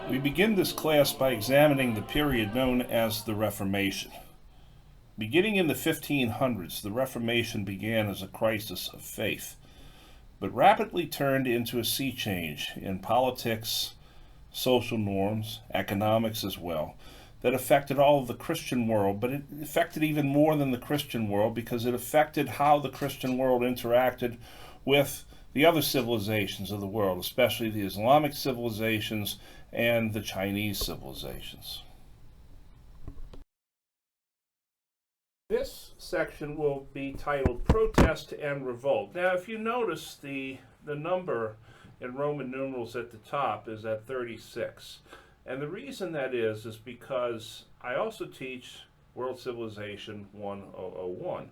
We begin this class by examining the period known as the Reformation. Beginning in the 1500s, the Reformation began as a crisis of faith, but rapidly turned into a sea change in politics, social norms, economics as well, that affected all of the Christian world, but it affected even more than the Christian world because it affected how the Christian world interacted with the other civilizations of the world, especially the Islamic civilizations and the Chinese civilizations. This section will be titled Protest and Revolt. Now, if you notice, the number in Roman numerals at the top is at 36. And the reason that is because I also teach World Civilization 1001.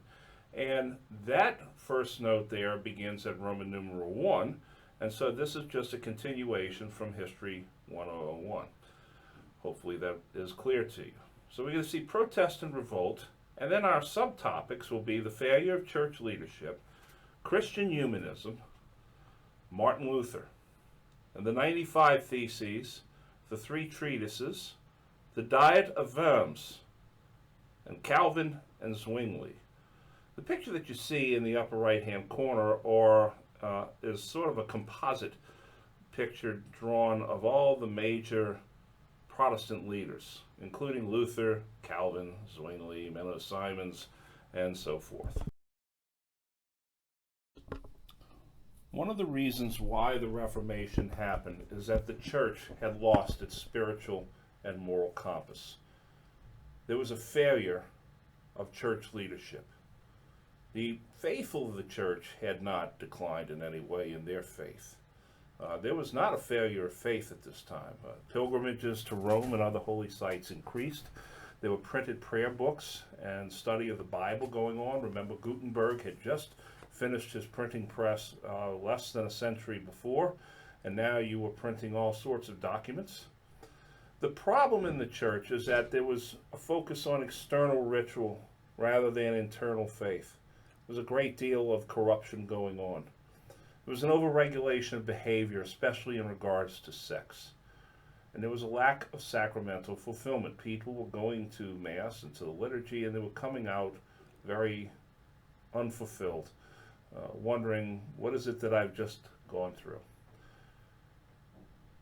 And that first note there begins at Roman numeral 1. And so this is just a continuation from History 1001. Hopefully that is clear to you. So we're going to see protest and revolt, and then our subtopics will be the failure of church leadership, Christian humanism, Martin Luther, and the 95 Theses, the 3 treatises, the Diet of Worms, and Calvin and Zwingli. The picture that you see in the upper right-hand corner is sort of a composite picture drawn of all the major Protestant leaders, including Luther, Calvin, Zwingli, Menno Simons, and so forth. One of the reasons why the Reformation happened is that the church had lost its spiritual and moral compass. There was a failure of church leadership. The faithful of the church had not declined in any way in their faith. There was not a failure of faith at this time. Pilgrimages to Rome and other holy sites increased. There were printed prayer books and study of the Bible going on. Remember, Gutenberg had just finished his printing press less than a century before, and now you were printing all sorts of documents. The problem in the church is that there was a focus on external ritual rather than internal faith. There was a great deal of corruption going on. There was an overregulation of behavior, especially in regards to sex. And there was a lack of sacramental fulfillment. People were going to Mass and to the liturgy, and they were coming out very unfulfilled, wondering, what is it that I've just gone through?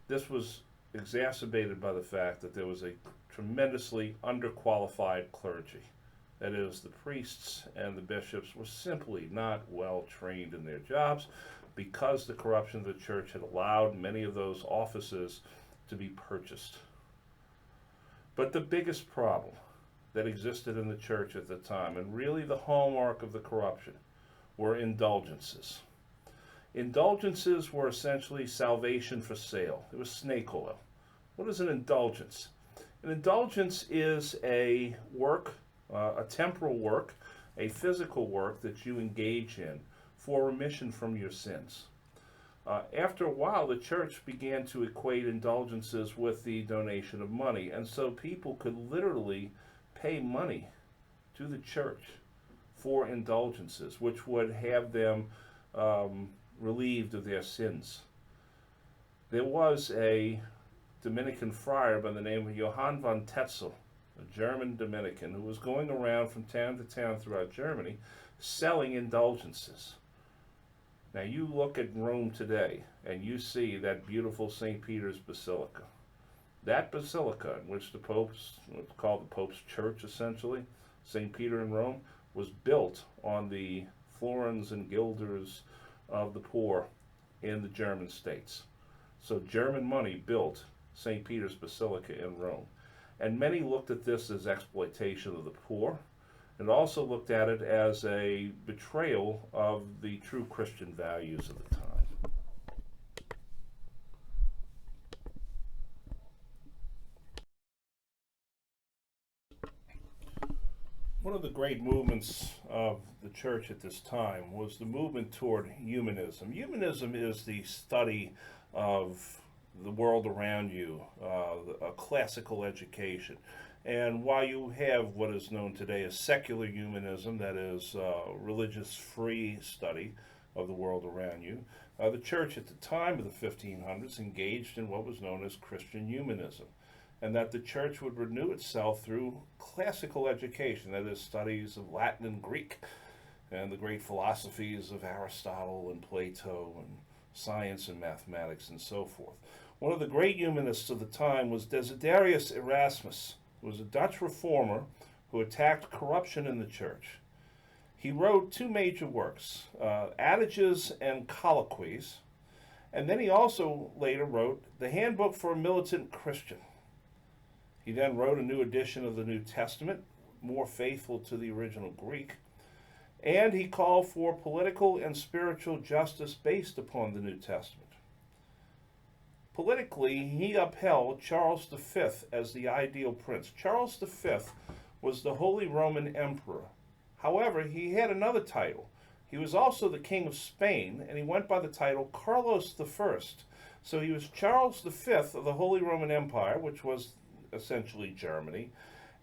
This was exacerbated by the fact that there was a tremendously underqualified clergy. That is, the priests and the bishops were simply not well trained in their jobs because the corruption of the church had allowed many of those offices to be purchased. But the biggest problem that existed in the church at the time, and really the hallmark of the corruption, were indulgences. Indulgences were essentially salvation for sale. It was snake oil. What is an indulgence? An indulgence is a work, a temporal work, a physical work that you engage in for remission from your sins. After a while, the church began to equate indulgences with the donation of money, and so people could literally pay money to the church for indulgences, which would have them relieved of their sins. There was a Dominican friar by the name of Johann von Tetzel, a German Dominican, who was going around from town to town throughout Germany selling indulgences. Now you look at Rome today and you see that beautiful St. Peter's Basilica. That basilica, in which the Pope's, what's called the Pope's Church essentially, St. Peter in Rome, was built on the florins and guilders of the poor in the German states. So German money built St. Peter's Basilica in Rome. And many looked at this as exploitation of the poor, and also looked at it as a betrayal of the true Christian values of the time. One of the great movements of the church at this time was the movement toward humanism. Humanism is the study of the world around you, a classical education. And while you have what is known today as secular humanism, that is religious-free study, of the world around you. The church at the time of the 1500s engaged in what was known as Christian humanism, and that the church would renew itself through classical education, that is, studies of Latin and Greek, and the great philosophies of Aristotle and Plato, and science and mathematics, and so forth. One of the great humanists of the time was Desiderius Erasmus, who was a Dutch reformer who attacked corruption in the church. He wrote two major works, Adages and Colloquies, and then he also later wrote The Handbook for a Militant Christian. He then wrote a new edition of the New Testament, more faithful to the original Greek, and he called for political and spiritual justice based upon the New Testament. Politically, he upheld Charles V as the ideal prince. Charles V was the Holy Roman Emperor. However, he had another title. He was also the King of Spain, and he went by the title Carlos I. So he was Charles V of the Holy Roman Empire, which was essentially Germany,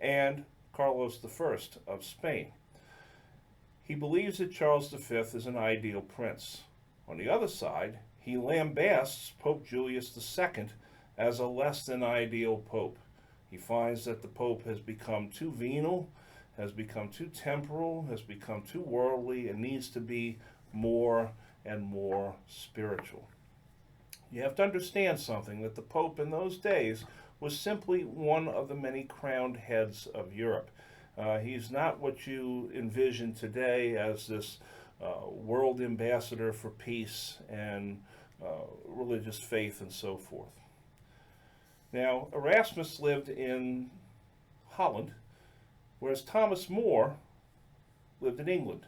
and Carlos I of Spain. He believes that Charles V is an ideal prince. On the other side, he lambasts Pope Julius II as a less than ideal pope. He finds that the pope has become too venal, has become too temporal, has become too worldly, and needs to be more and more spiritual. You have to understand something, that the pope in those days was simply one of the many crowned heads of Europe. He's not what you envision today as this world ambassador for peace and religious faith and so forth. Now, Erasmus lived in Holland, whereas Thomas More lived in England.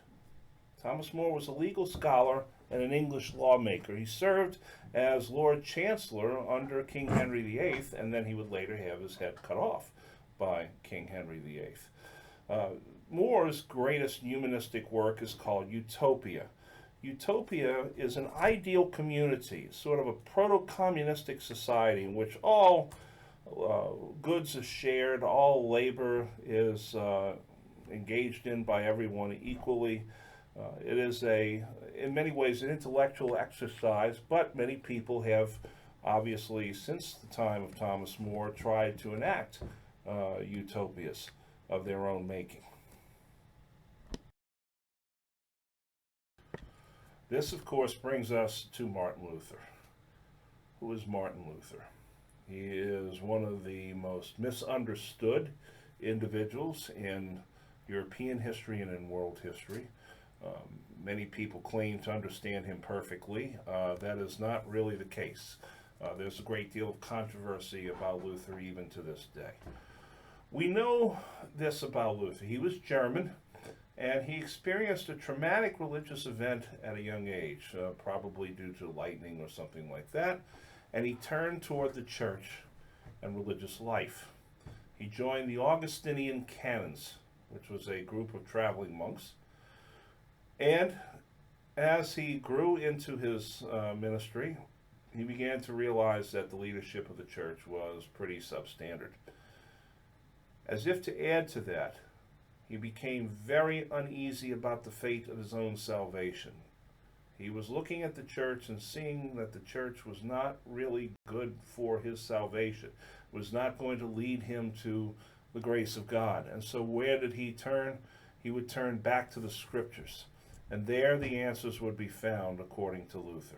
Thomas More was a legal scholar and an English lawmaker. He served as Lord Chancellor under King Henry VIII, and then he would later have his head cut off by King Henry VIII. More's greatest humanistic work is called Utopia. Utopia is an ideal community, sort of a proto-communistic society in which all goods are shared, all labor is engaged in by everyone equally. It is in many ways, an intellectual exercise, but many people have obviously, since the time of Thomas More, tried to enact utopias of their own making. This, of course, brings us to Martin Luther. Who is Martin Luther? He is one of the most misunderstood individuals in European history and in world history. Many people claim to understand him perfectly. That is not really the case. There's a great deal of controversy about Luther even to this day. We know this about Luther. He was German, and he experienced a traumatic religious event at a young age, probably due to lightning or something like that, and he turned toward the church and religious life. He joined the Augustinian Canons, which was a group of traveling monks, and as he grew into his ministry, he began to realize that the leadership of the church was pretty substandard. As if to add to that, he became very uneasy about the fate of his own salvation. He was looking at the church and seeing that the church was not really good for his salvation, was not going to lead him to the grace of God. And so where did he turn? He would turn back to the scriptures. And there the answers would be found according to Luther.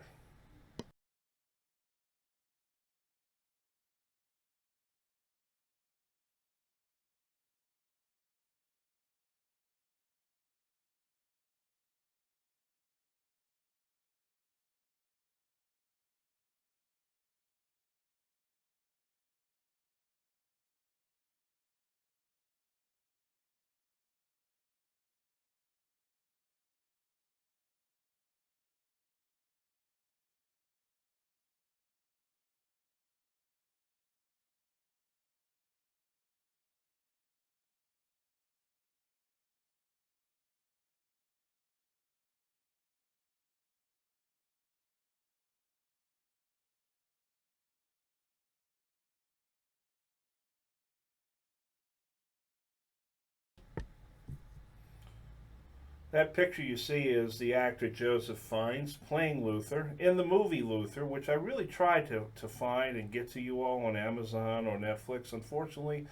That picture you see is the actor Joseph Fiennes playing Luther in the movie Luther, which I really tried to find and get to you all on Amazon or Netflix. Unfortunately,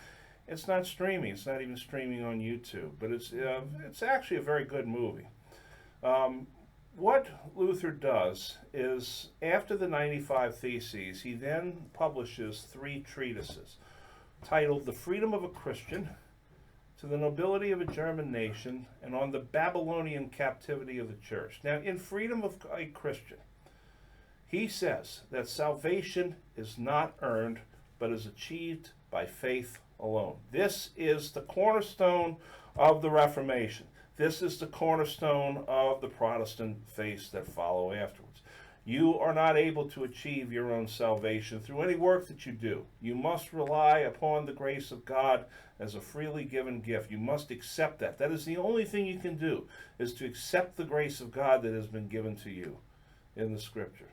it's not streaming. It's not even streaming on YouTube, but it's actually a very good movie. Um, what Luther does is, after the 95 Theses, he then publishes 3 treatises titled The Freedom of a Christian, To the Nobility of a German Nation, and On the Babylonian Captivity of the Church. Now, in Freedom of a Christian, he says that salvation is not earned, but is achieved by faith alone. This is the cornerstone of the Reformation. This is the cornerstone of the Protestant faiths that follow afterwards. You are not able to achieve your own salvation through any work that you do. You must rely upon the grace of God as a freely given gift. You must accept that. That is the only thing you can do, is to accept the grace of God that has been given to you in the Scripture.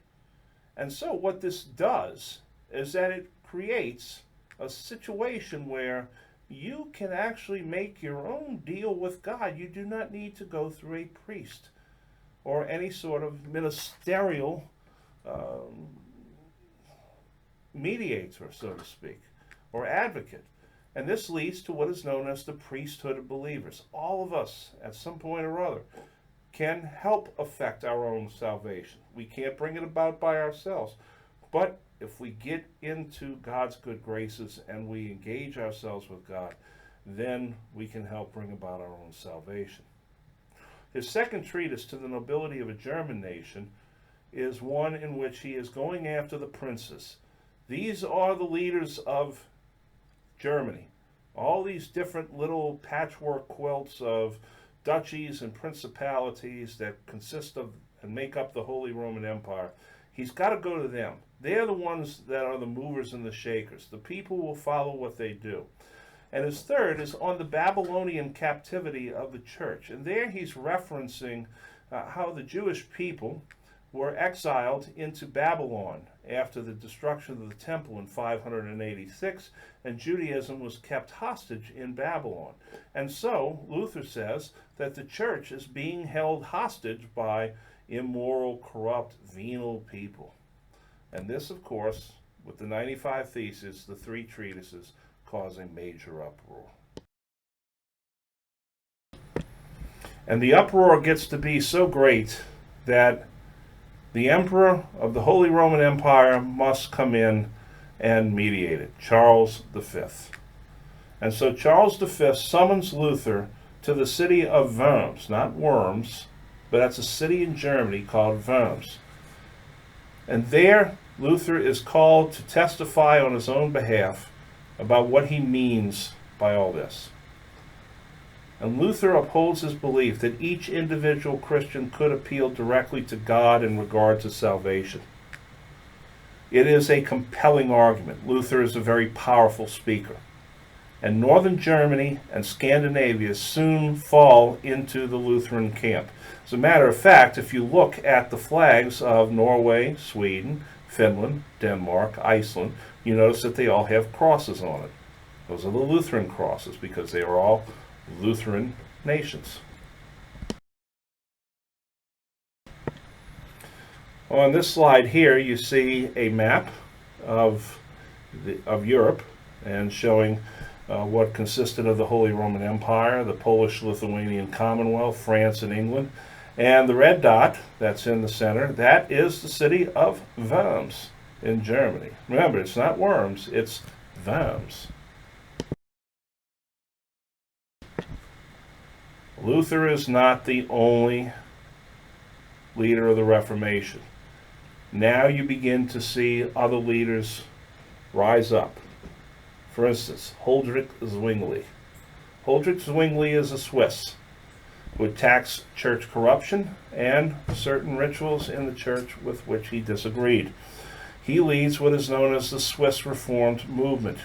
And so what this does is that it creates a situation where you can actually make your own deal with God. You do not need to go through a priest or any sort of ministerial mediator, so to speak, or advocate. And this leads to what is known as the priesthood of believers. All of us, at some point or other, can help affect our own salvation. We can't bring it about by ourselves. But if we get into God's good graces and we engage ourselves with God, then we can help bring about our own salvation. His second treatise, To the Nobility of a German Nation, is one in which he is going after the princes. These are the leaders of Germany. All these different little patchwork quilts of duchies and principalities that consist of and make up the Holy Roman Empire. He's got to go to them. They're the ones that are the movers and the shakers. The people will follow what they do. And his third is On the Babylonian Captivity of the Church. And there he's referencing how the Jewish people were exiled into Babylon after the destruction of the temple in 586, and Judaism was kept hostage in Babylon. And so Luther says that the church is being held hostage by immoral, corrupt, venal people. And this, of course, with the 95 Theses, the 3 treatises, cause a major uproar. And the uproar gets to be so great that the emperor of the Holy Roman Empire must come in and mediate it, Charles V. And so Charles V summons Luther to the city of Worms, not Worms, but that's a city in Germany called Worms. And there Luther is called to testify on his own behalf about what he means by all this. And Luther upholds his belief that each individual Christian could appeal directly to God in regard to salvation. It is a compelling argument. Luther is a very powerful speaker. And northern Germany and Scandinavia soon fall into the Lutheran camp. As a matter of fact, if you look at the flags of Norway, Sweden, Finland, Denmark, Iceland, you notice that they all have crosses on it. Those are the Lutheran crosses because they are all Lutheran nations. On this slide here, you see a map of Europe and showing what consisted of the Holy Roman Empire, the Polish-Lithuanian Commonwealth, France and England. And the red dot that's in the center, that is the city of Worms in Germany. Remember, it's not Worms, it's Worms. Luther is not the only leader of the Reformation. Now you begin to see other leaders rise up. For instance, Huldrych Zwingli. Huldrych Zwingli is a Swiss who attacks church corruption and certain rituals in the church with which he disagreed. He leads what is known as the Swiss Reformed movement.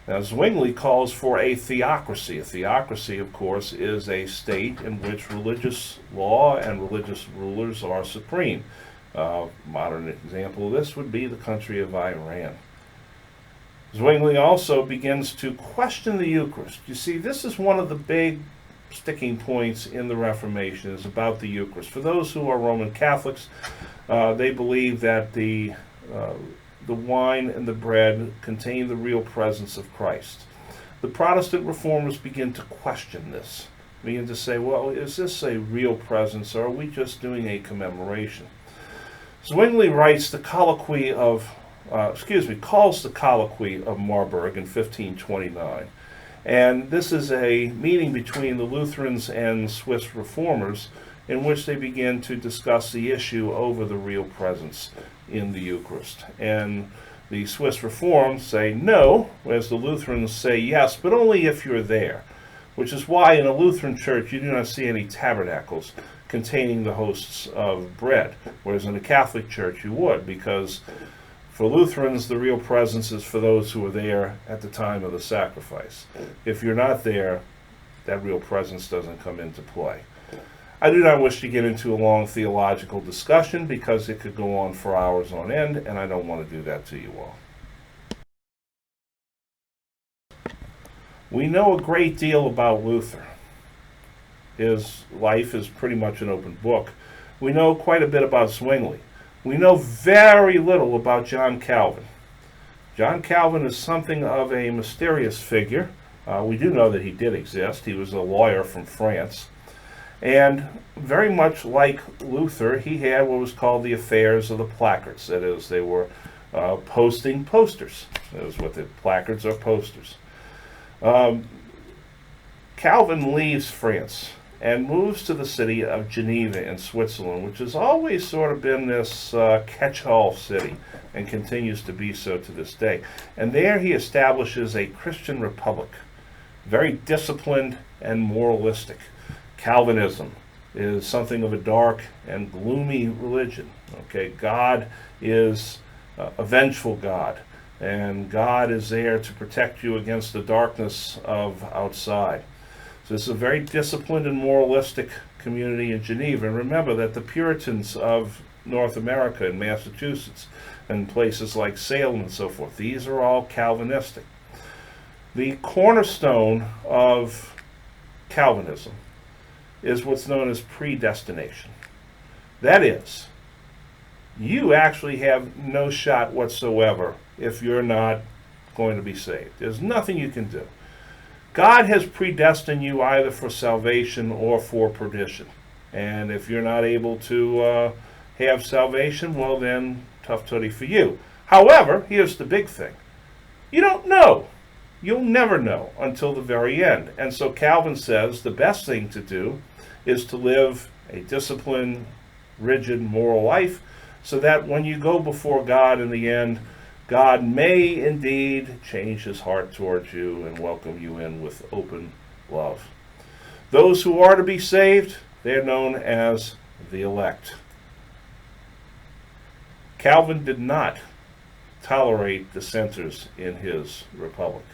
Now, Zwingli calls for a theocracy. A theocracy, of course, is a state in which religious law and religious rulers are supreme. A modern example of this would be the country of Iran. Zwingli also begins to question the Eucharist. You see, this is one of the big sticking points in the Reformation is about the Eucharist. For those who are Roman Catholics, they believe that the wine and the bread contain the real presence of Christ. The Protestant reformers begin to question this, begin to say, well, is this a real presence, or are we just doing a commemoration? Zwingli writes the colloquy of, calls the colloquy of Marburg in 1529. And this is a meeting between the Lutherans and Swiss reformers in which they begin to discuss the issue over the real presence in the Eucharist. And the Swiss reforms say no, whereas the Lutherans say yes, but only if you're there, which is why in a Lutheran church you do not see any tabernacles containing the hosts of bread, whereas in a Catholic church you would, because for Lutherans, the real presence is for those who are there at the time of the sacrifice. If you're not there, that real presence doesn't come into play. I do not wish to get into a long theological discussion because it could go on for hours on end, and I don't want to do that to you all. We know a great deal about Luther. His life is pretty much an open book. We know quite a bit about Zwingli. We know very little about John Calvin. John Calvin is something of a mysterious figure. We do know that he did exist. He was a lawyer from France. And very much like Luther, he had what was called the affairs of the placards. That is, they were posting posters. That is what the placards are, posters. Calvin leaves France and moves to the city of Geneva in Switzerland, which has always sort of been this catch-all city and continues to be so to this day. And there he establishes a Christian republic, very disciplined and moralistic. Calvinism is something of a dark and gloomy religion. Okay, God is a vengeful God, and God is there to protect you against the darkness of outside. So this is a very disciplined and moralistic community in Geneva. And remember that the Puritans of North America and Massachusetts and places like Salem and so forth, these are all Calvinistic. The cornerstone of Calvinism is what's known as predestination. That is, you actually have no shot whatsoever if you're not going to be saved. There's nothing you can do. God has predestined you either for salvation or for perdition. And if you're not able to have salvation, well then, tough tooty for you. However, here's the big thing. You don't know. You'll never know until the very end. And so Calvin says the best thing to do is to live a disciplined, rigid, moral life so that when you go before God in the end, God may indeed change his heart towards you and welcome you in with open love. Those who are to be saved, they're known as the elect. Calvin did not tolerate dissenters in his republic.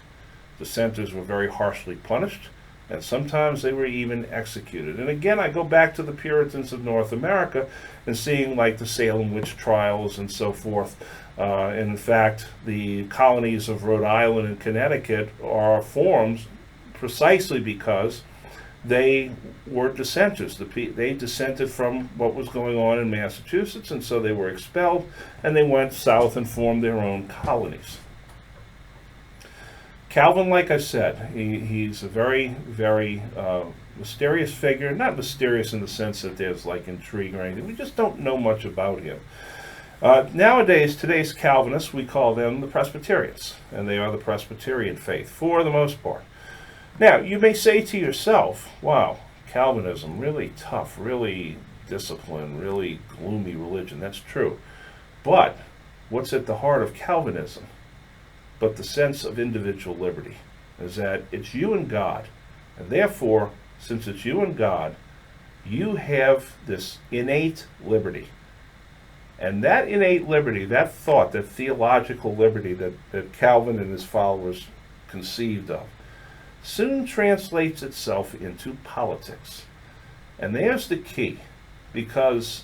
Dissenters were very harshly punished, and sometimes they were even executed. And again, I go back to the Puritans of North America and seeing like the Salem witch trials and so forth. In fact, the colonies of Rhode Island and Connecticut are formed precisely because they were dissenters. They dissented from what was going on in Massachusetts, and so they were expelled, and they went south and formed their own colonies. Calvin, like I said, he's a very, very mysterious figure. Not mysterious in the sense that there's like intrigue or anything. We just don't know much about him. Nowadays, today's Calvinists, we call them the Presbyterians, and they are the Presbyterian faith for the most part. Now, you may say to yourself, wow, Calvinism, really tough, really disciplined, really gloomy religion. That's true. But what's at the heart of Calvinism? But the sense of individual liberty is that it's you and God. And therefore, since it's you and God, you have this innate liberty. And that innate liberty, that thought, that theological liberty that Calvin and his followers conceived of, soon translates itself into politics. And there's the key, because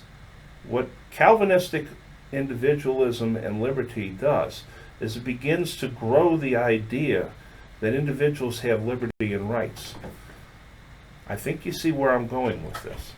what Calvinistic individualism and liberty does is it begins to grow the idea that individuals have liberty and rights. I think you see where I'm going with this.